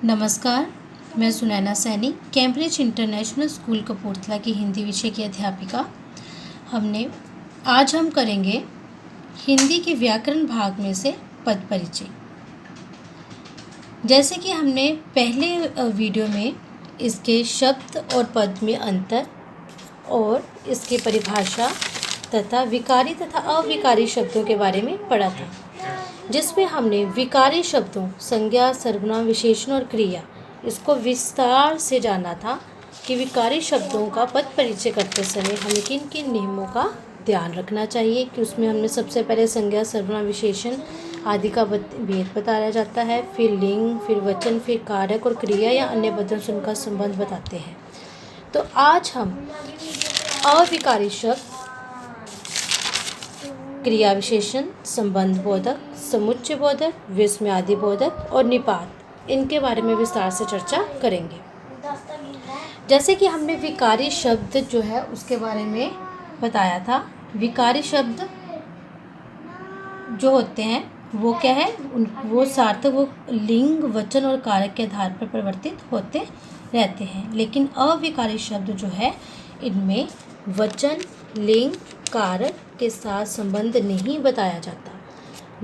नमस्कार, मैं Sunaina Saini Cambridge international school Kapurthala की हिंदी विषय की अध्यापिका। आज हम करेंगे हिंदी के व्याकरण भाग में से पद परिचय। जैसे कि हमने पहले वीडियो में इसके शब्द और पद में अंतर और इसकी परिभाषा तथा विकारी तथा अविकारी शब्दों के बारे में पढ़ा था, जिसमें हमने विकारी शब्दों संज्ञा, सर्वनाम, विशेषण और क्रिया इसको विस्तार से जाना था कि विकारी शब्दों का पद परिचय करते समय हमें किन किन नियमों का ध्यान रखना चाहिए। कि उसमें हमने सबसे पहले संज्ञा, सर्वनाम, विशेषण आदि का भेद बताया जाता है, फिर लिंग, फिर वचन, फिर कारक और क्रिया या अन्य पदों से उनका संबंध बताते हैं। तो आज हम अविकारी शब्द, क्रिया विशेषण, संबंध बोधक, समुच्चय बोधक, विस्मयादि बोधक और निपात, इनके बारे में विस्तार से चर्चा करेंगे। जैसे कि हमने विकारी शब्द जो है उसके बारे में बताया था। विकारी शब्द जो होते हैं वो क्या है, वो सार्थक, वो लिंग, वचन और कारक के आधार पर परिवर्तित होते रहते हैं। लेकिन अविकारी शब्द जो है इनमें वचन, लिंग, कारक के साथ संबंध नहीं बताया जाता।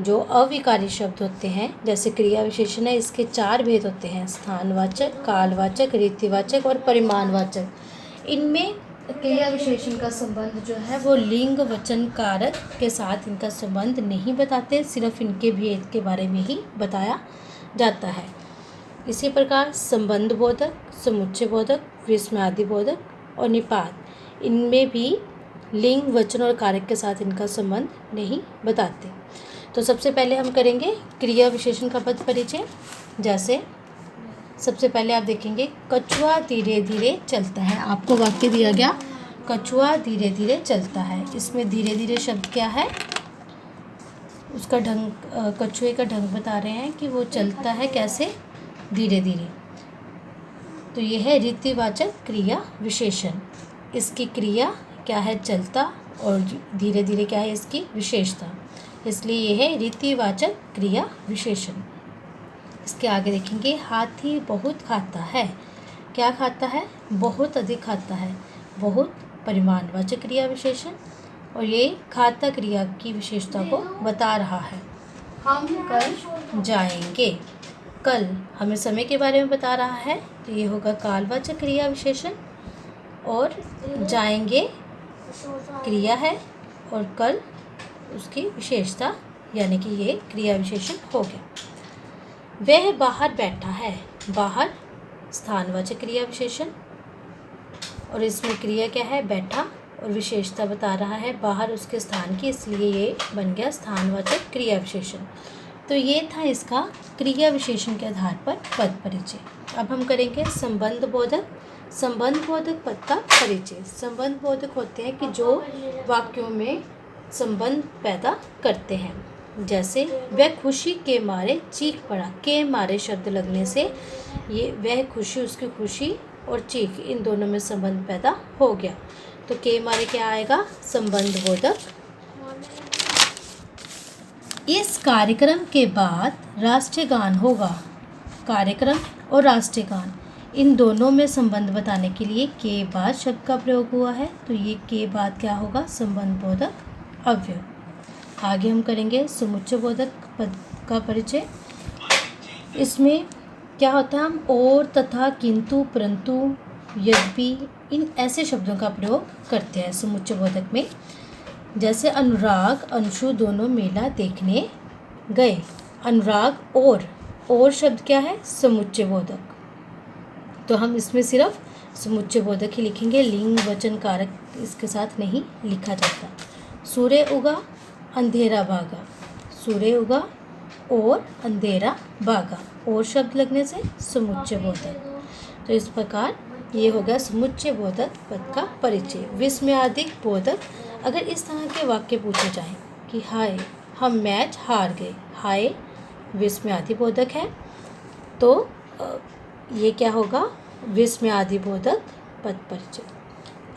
जो अविकारी शब्द होते हैं जैसे क्रिया विशेषण है, इसके 4 भेद होते हैं: स्थानवाचक, कालवाचक, रीतिवाचक और परिमाणवाचक। इनमें क्रिया विशेषण का संबंध जो है वो लिंग, वचन, कारक के साथ इनका संबंध नहीं बताते, सिर्फ इनके भेद के बारे में ही बताया जाता है। इसी प्रकार संबंध बोधक, समुच्चय बोधक, विस्मयादि बोधक और निपात, इनमें भी लिंग, वचन और कारक के साथ इनका संबंध नहीं बताते। तो सबसे पहले हम करेंगे क्रिया विशेषण का पद परिचय। जैसे सबसे पहले आप देखेंगे कछुआ धीरे धीरे चलता है। आपको वाक्य दिया गया कछुआ धीरे धीरे चलता है। इसमें धीरे धीरे शब्द क्या है, उसका ढंग, कछुए का ढंग बता रहे हैं कि वो चलता है कैसे, धीरे धीरे। तो ये है रीतिवाचक क्रिया विशेषण। इसकी क्रिया क्या है, चलता, और धीरे धीरे क्या है इसकी विशेषता, इसलिए यह है रीतिवाचक क्रिया विशेषण। इसके आगे देखेंगे हाथी बहुत खाता है। क्या खाता है, बहुत अधिक खाता है। बहुत परिमाणवाचक क्रिया विशेषण और ये खाता क्रिया की विशेषता को बता रहा है। हम कल जाएंगे, कल हमें समय के बारे में बता रहा है, तो ये होगा कालवाचक क्रिया विशेषण। और जाएंगे क्रिया है और कल उसकी विशेषता, यानी कि ये क्रिया विशेषण हो गया। वह बाहर बैठा है। बाहर स्थानवाचक क्रिया विशेषण और इसमें क्रिया क्या है, बैठा, और विशेषता बता रहा है बाहर उसके स्थान की, इसलिए ये बन गया स्थानवाचक क्रिया विशेषण। तो ये था इसका क्रिया विशेषण के आधार पर पद परिचय। अब हम करेंगे संबंध बोधक। संबंध बोधक पद का परिचय। संबंध बोधक होते हैं कि जो वाक्यों में संबंध पैदा करते हैं। जैसे वह खुशी के मारे चीख पड़ा। के मारे शब्द लगने से ये वह खुशी, उसकी खुशी और चीख, इन दोनों में संबंध पैदा हो गया। तो के मारे क्या आएगा, संबंध बोधक। इस कार्यक्रम के बाद राष्ट्रीय गान होगा। कार्यक्रम और राष्ट्रीय गान, इन दोनों में संबंध बताने के लिए के बाद शब्द का प्रयोग हुआ है, तो ये के बाद क्या होगा, संबंध बोधक अव्यय। आगे हम करेंगे समुच्चय बोधक पद का परिचय। इसमें क्या होता है, हम और, तथा, किंतु, परंतु, यद्यपि, इन ऐसे शब्दों का प्रयोग करते हैं समुच्चय बोधक में। जैसे अनुराग, अंशु दोनों मेला देखने गए। अनुराग और शब्द क्या है, समुच्चय बोधक। तो हम इसमें सिर्फ समुच्चय बोधक ही लिखेंगे, लिंग, वचन, कारक इसके साथ नहीं लिखा जाता। सूर्य उगा, अंधेरा भागा। सूर्य उगा और अंधेरा भागा, और शब्द लगने से समुच्चय बोधक। तो इस प्रकार ये हो गया समुच्चय बोधक पद का परिचय। विस्मयादिक बोधक, अगर इस तरह के वाक्य पूछे जाएं कि हाय हम मैच हार गए, हाय विस्मयादि बोधक है, तो ये क्या होगा, विस्मयादि बोधक पद परिचय।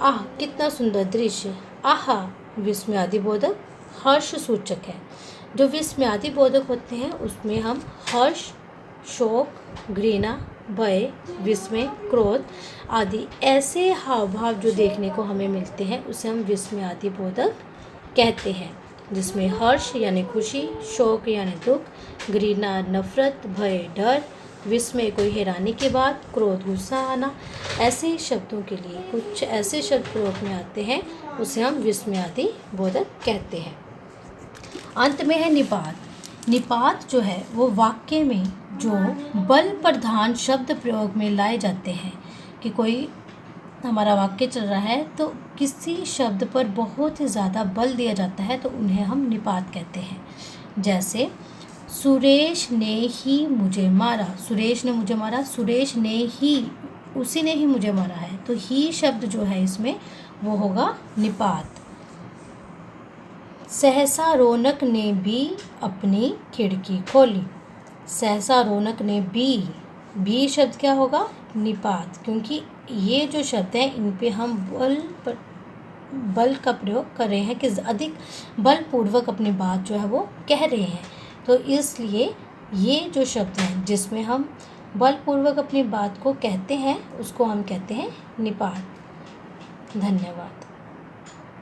आह कितना सुंदर दृश्य, आहा विस्मयादि बोधक हर्ष सूचक है। जो विस्मयादि बोधक होते हैं उसमें हम हर्ष, शोक, घृणा भय, विस्मय, क्रोध आदि ऐसे हाव भाव जो देखने को हमें मिलते हैं उसे हम विस्मयादि बोधक कहते हैं, जिसमें हर्ष यानी खुशी, शोक यानी दुख, घृणा नफरत, भय डर, विस्मय कोई हैरानी की बात, क्रोध गुस्सा आना, ऐसे शब्दों के लिए कुछ ऐसे शब्द प्रयोग में आते हैं उसे हम विस्मयादि बोधक कहते हैं। अंत में है निपात। निपात जो है वो वाक्य में जो बल प्रधान शब्द प्रयोग में लाए जाते हैं कि कोई हमारा वाक्य चल रहा है तो किसी शब्द पर बहुत ही ज़्यादा बल दिया जाता है तो उन्हें हम निपात कहते हैं। जैसे सुरेश ने ही मुझे मारा, सुरेश ने मुझे मारा, सुरेश ने ही, उसी ने ही मुझे मारा है, तो ही शब्द जो है इसमें वो होगा निपात। सहसा रौनक ने भी अपनी खिड़की खोली, सहसा रौनक ने भी शब्द क्या होगा? निपात, क्योंकि ये जो शब्द हैं इन पे हम बल का प्रयोग कर रहे हैं कि अधिक बलपूर्वक अपनी बात जो है वो कह रहे हैं, तो इसलिए ये जो शब्द हैं जिसमें हम बलपूर्वक अपनी बात को कहते हैं उसको हम कहते हैं निपात। धन्यवाद।